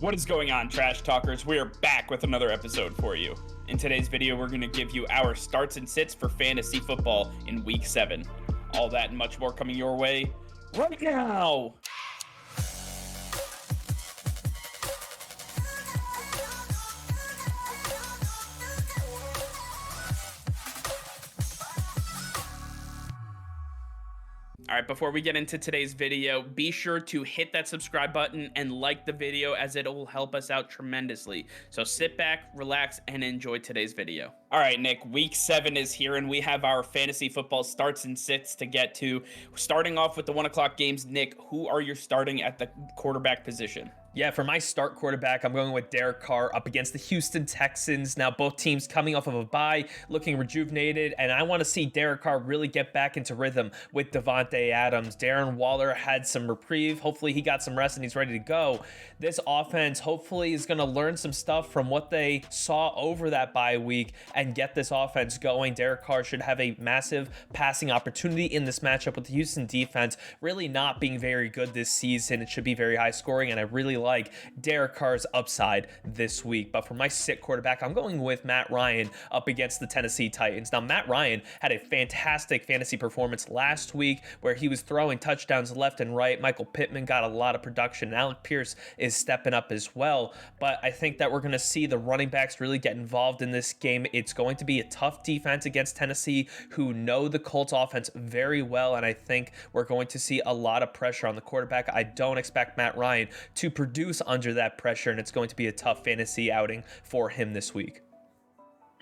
What is going on, Trash Talkers? We are back with another episode for you. In today's video, we're going to give you our starts and sits for fantasy football in Week 7. All that and much more coming your way right now! All right, before we get into today's video, be sure to hit that subscribe button and like the video as it will help us out tremendously. So sit back, relax, and enjoy today's video. All right, Nick, Week 7 is here, and we have our fantasy football starts and sits to get to. Starting off with the 1 o'clock games, Nick, who are you starting at the quarterback position? Yeah, for my start quarterback, I'm going with Derek Carr up against the Houston Texans. Now, both teams coming off of a bye, looking rejuvenated, and I want to see Derek Carr really get back into rhythm with Davante Adams. Darren Waller had some reprieve. Hopefully, he got some rest and he's ready to go. This offense hopefully is going to learn some stuff from what they saw over that bye week and get this offense going. Derek Carr should have a massive passing opportunity in this matchup with the Houston defense really not being very good this season. It should be very high scoring, and I really like Derek Carr's upside this week. But for my sit quarterback, I'm going with Matt Ryan up against the Tennessee Titans. Now, Matt Ryan had a fantastic fantasy performance last week where he was throwing touchdowns left and right. Michael Pittman got a lot of production, and Alec Pierce is stepping up as well. But I think that we're going to see the running backs really get involved in this game. It's going to be a tough defense against Tennessee, who know the Colts offense very well, and I think we're going to see a lot of pressure on the quarterback. I don't expect Matt Ryan to produce under that pressure, and it's going to be a tough fantasy outing for him this week.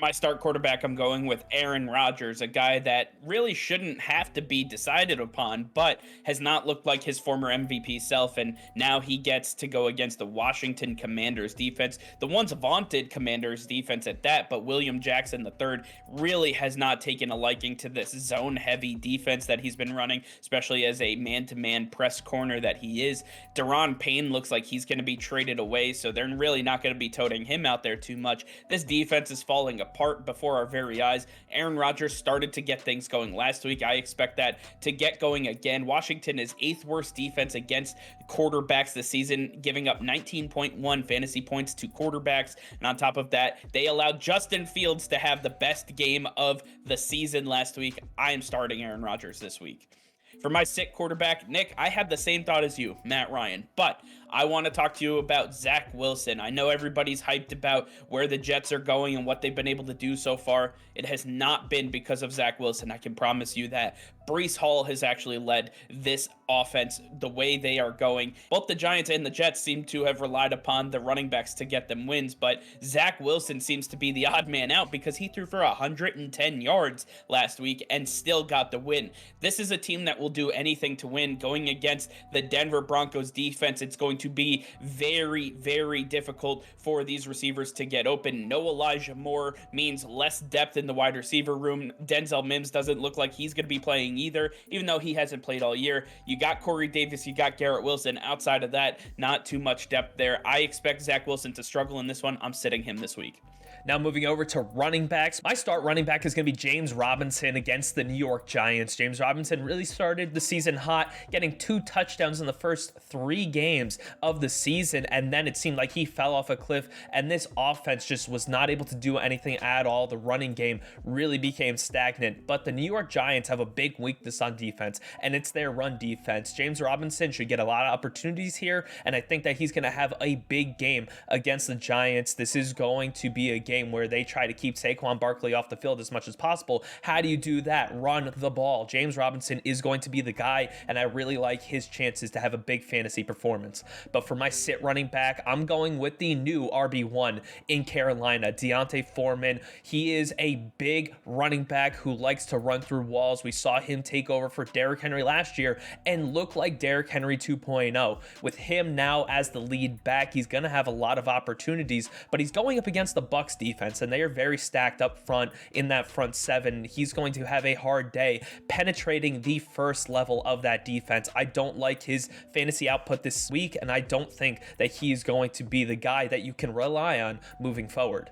My start quarterback, I'm going with Aaron Rodgers, a guy that really shouldn't have to be decided upon, but has not looked like his former MVP self, and now he gets to go against the Washington Commanders defense, the once vaunted Commanders defense at that, but William Jackson III really has not taken a liking to this zone-heavy defense that he's been running, especially as a man-to-man press corner that he is. Daron Payne looks like he's going to be traded away, so they're really not going to be toting him out there too much. This defense is falling apart before our very eyes. Aaron Rodgers started to get things going last week. I expect that to get going again. Washington is 8th worst defense against quarterbacks this season, giving up 19.1 fantasy points to quarterbacks. And on top of that, they allowed Justin Fields to have the best game of the season last week. I am starting Aaron Rodgers this week. For my sit quarterback, Nick, I had the same thought as you, Matt Ryan, but I want to talk to you about Zach Wilson. I know everybody's hyped about where the Jets are going and what they've been able to do so far. It has not been because of Zach Wilson, I can promise you that. Breece Hall has actually led this offense the way they are going. Both the Giants and the Jets seem to have relied upon the running backs to get them wins, but Zach Wilson seems to be the odd man out because he threw for 110 yards last week and still got the win. This is a team that will do anything to win. Going against the Denver Broncos defense, it's going to be very, very difficult for these receivers to get open. No Elijah Moore means less depth in the wide receiver room. Denzel Mims doesn't look like he's going to be playing either, even though he hasn't played all year. You got Corey Davis, you got Garrett Wilson. Outside of that, not too much depth there. I expect Zach Wilson to struggle in this one. I'm sitting him this week. Now moving over to running backs. My start running back is going to be James Robinson against the New York Giants. James Robinson really started the season hot, getting 2 touchdowns in the first 3 games of the season, and then it seemed like he fell off a cliff, and this offense just was not able to do anything at all. The running game really became stagnant, but the New York Giants have a big weakness on defense, and it's their run defense. James Robinson should get a lot of opportunities here, and I think that he's going to have a big game against the Giants. This is going to be a game where they try to keep Saquon Barkley off the field as much as possible. How do you do that? Run the ball. James Robinson is going to be the guy, and I really like his chances to have a big fantasy performance. But for my sit running back, I'm going with the new RB1 in Carolina, D'Onta Foreman. He is a big running back who likes to run through walls. We saw him take over for Derrick Henry last year and look like Derrick Henry 2.0. With him now as the lead back, he's going to have a lot of opportunities, but he's going up against the Bucs defense, and they are very stacked up front in that front 7. He's going to have a hard day penetrating the first level of that defense. I don't like his fantasy output this week, and I don't think that he's going to be the guy that you can rely on moving forward.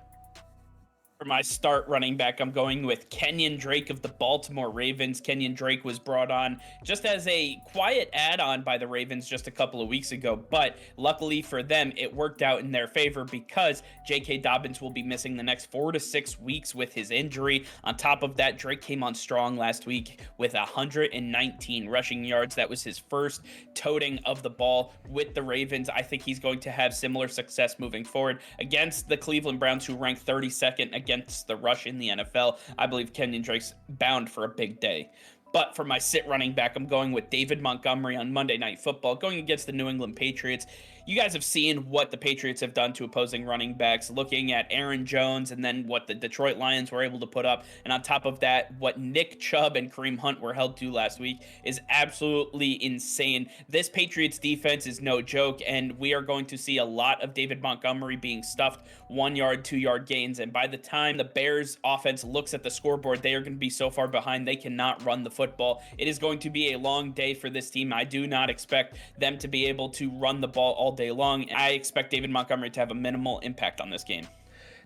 For my start running back, I'm going with Kenyon Drake of the Baltimore Ravens. Kenyon Drake was brought on just as a quiet add on by the Ravens just a couple of weeks ago, but luckily for them, it worked out in their favor because J.K. Dobbins will be missing the next 4 to 6 weeks with his injury. On top of that, Drake came on strong last week with 119 rushing yards. That was his first toting of the ball with the Ravens. I think he's going to have similar success moving forward against the Cleveland Browns, who rank 32nd against the rush in the NFL. I believe Kenyon Drake's bound for a big day. But for my sit running back, I'm going with David Montgomery on Monday Night Football, going against the New England Patriots. You guys have seen what the Patriots have done to opposing running backs, looking at Aaron Jones and then what the Detroit Lions were able to put up. And on top of that, what Nick Chubb and Kareem Hunt were held to last week is absolutely insane. This Patriots defense is no joke, and we are going to see a lot of David Montgomery being stuffed 1 yard, 2 yard gains. And by the time the Bears offense looks at the scoreboard, they are going to be so far behind they cannot run the football. It is going to be a long day for this team. I do not expect them to be able to run the ball all day long. I expect David Montgomery to have a minimal impact on this game.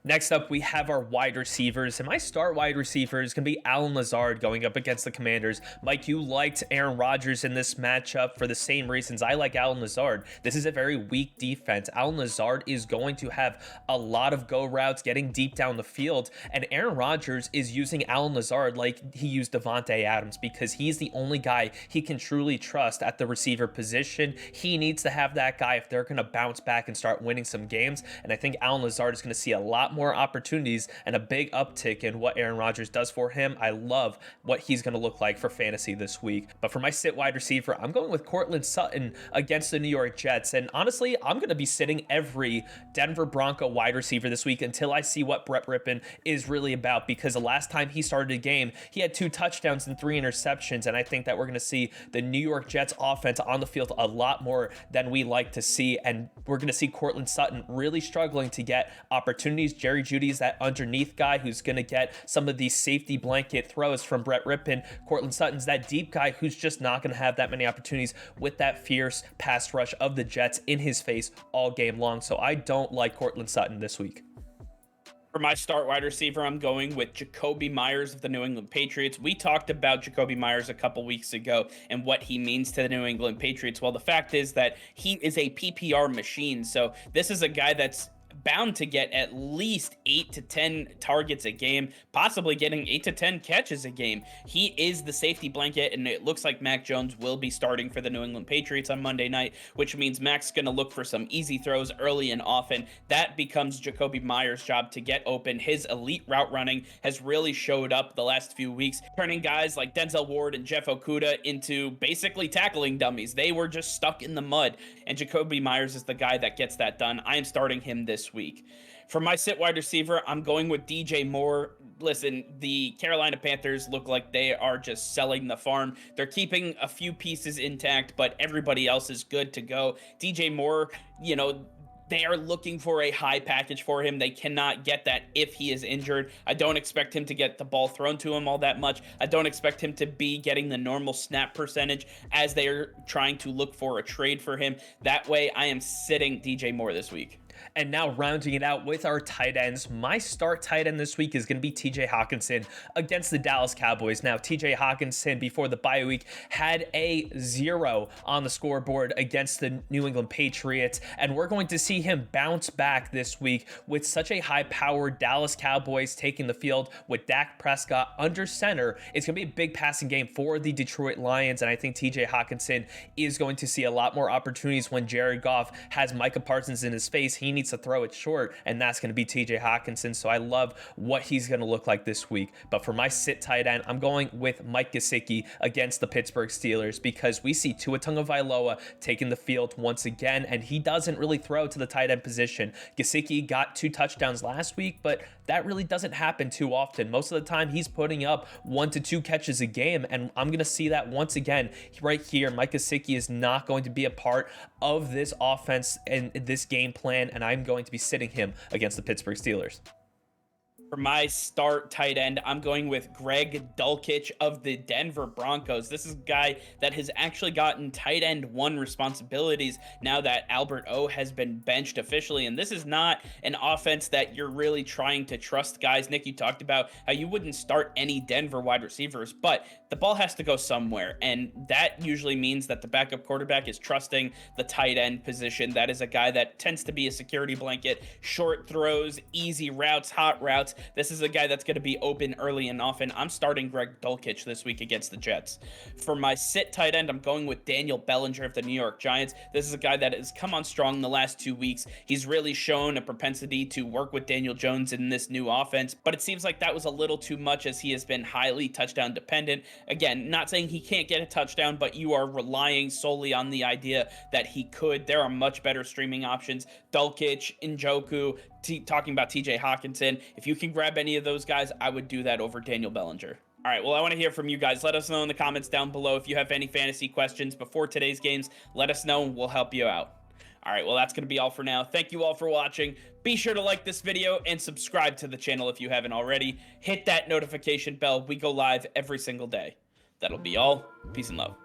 Next up, we have our wide receivers, and my start wide receiver is going to be Allen Lazard going up against the Commanders. Mike, you liked Aaron Rodgers in this matchup for the same reasons I like Allen Lazard. This is a very weak defense. Allen Lazard is going to have a lot of go routes getting deep down the field, and Aaron Rodgers is using Allen Lazard like he used Davante Adams because he's the only guy he can truly trust at the receiver position. He needs to have that guy if they're going to bounce back and start winning some games, and I think Allen Lazard is going to see a lot more opportunities and a big uptick in what Aaron Rodgers does for him. I love what he's going to look like for fantasy this week. But for my sit wide receiver, I'm going with Courtland Sutton against the New York Jets. And honestly, I'm going to be sitting every Denver Bronco wide receiver this week until I see what Brett Rippon is really about, because the last time he started a game, he had 2 touchdowns and 3 interceptions. And I think that we're going to see the New York Jets offense on the field a lot more than we like to see. And we're going to see Courtland Sutton really struggling to get opportunities. Jerry Jeudy is that underneath guy who's going to get some of these safety blanket throws from Brett Rippon. Courtland Sutton's that deep guy who's just not going to have that many opportunities with that fierce pass rush of the Jets in his face all game long. So I don't like Courtland Sutton this week. For my start wide receiver, I'm going with Jakobi Meyers of the New England Patriots. We talked about Jakobi Meyers a couple weeks ago and what he means to the New England Patriots. Well, the fact is that he is a PPR machine. So this is a guy that's bound to get at least 8 to 10 targets a game, possibly getting 8 to 10 catches a game. He is the safety blanket, and it looks like Mac Jones will be starting for the New England Patriots on Monday night, which means Mac's going to look for some easy throws early and often. That becomes Jakobi Meyers' job to get open. His elite route running has really showed up the last few weeks, turning guys like Denzel Ward and Jeff Okudah into basically tackling dummies. They were just stuck in the mud, and Jakobi Meyers is the guy that gets that done. I am starting him this week. For my sit wide receiver, I'm going with DJ Moore. Listen, the Carolina Panthers look like they are just selling the farm. They're keeping a few pieces intact, but everybody else is good to go. DJ Moore, they are looking for a high package for him. They cannot get that if he is injured. I don't expect him to get the ball thrown to him all that much. I don't expect him to be getting the normal snap percentage as they are trying to look for a trade for him. That way, I am sitting DJ Moore this week. And now rounding it out with our tight ends, my start tight end this week is going to be TJ Hockenson against the Dallas Cowboys. Now, TJ Hockenson before the bye week had a 0 on the scoreboard against the New England Patriots, and we're going to see him bounce back this week with such a high-powered Dallas Cowboys taking the field with Dak Prescott under center. It's going to be a big passing game for the Detroit Lions, and I think TJ Hockenson is going to see a lot more opportunities when Jared Goff has Micah Parsons in his face. He needs to throw it short, and that's going to be TJ Hockenson. So I love what he's going to look like this week. But for my sit tight end, I'm going with Mike Gesicki against the Pittsburgh Steelers because we see Tua Tagovailoa taking the field once again, and he doesn't really throw to the tight end position. Gesicki got 2 touchdowns last week, but that really doesn't happen too often. Most of the time, he's putting up 1 to 2 catches a game, and I'm going to see that once again right here. Mike Gesicki is not going to be a part of this offense and this game plan, and I'm going to be sitting him against the Pittsburgh Steelers. For my start tight end, I'm going with Greg Dulcich of the Denver Broncos. This is a guy that has actually gotten tight end one responsibilities now that Albert O has been benched officially. And this is not an offense that you're really trying to trust guys. Nick, you talked about how you wouldn't start any Denver wide receivers, but the ball has to go somewhere. And that usually means that the backup quarterback is trusting the tight end position. That is a guy that tends to be a security blanket, short throws, easy routes, hot routes. This is a guy that's going to be open early and often. I'm starting Greg Dulcich this week against the Jets. For my sit tight end, I'm going with Daniel Bellinger of the New York Giants. This is a guy that has come on strong the last 2 weeks. He's really shown a propensity to work with Daniel Jones in this new offense, but it seems like that was a little too much as he has been highly touchdown dependent. Again, not saying he can't get a touchdown, but you are relying solely on the idea that he could. There are much better streaming options. Dulcich, Njoku, talking about TJ Hawkinson. If you can grab any of those guys, I would do that over Daniel Bellinger. All right, well, I want to hear from you guys. Let us know in the comments down below if you have any fantasy questions before today's games. Let us know and we'll help you out. All right, well, that's going to be all for now. Thank you all for watching. Be sure to like this video and subscribe to the channel if you haven't already. Hit that notification bell. We go live every single day. That'll be all. Peace and love.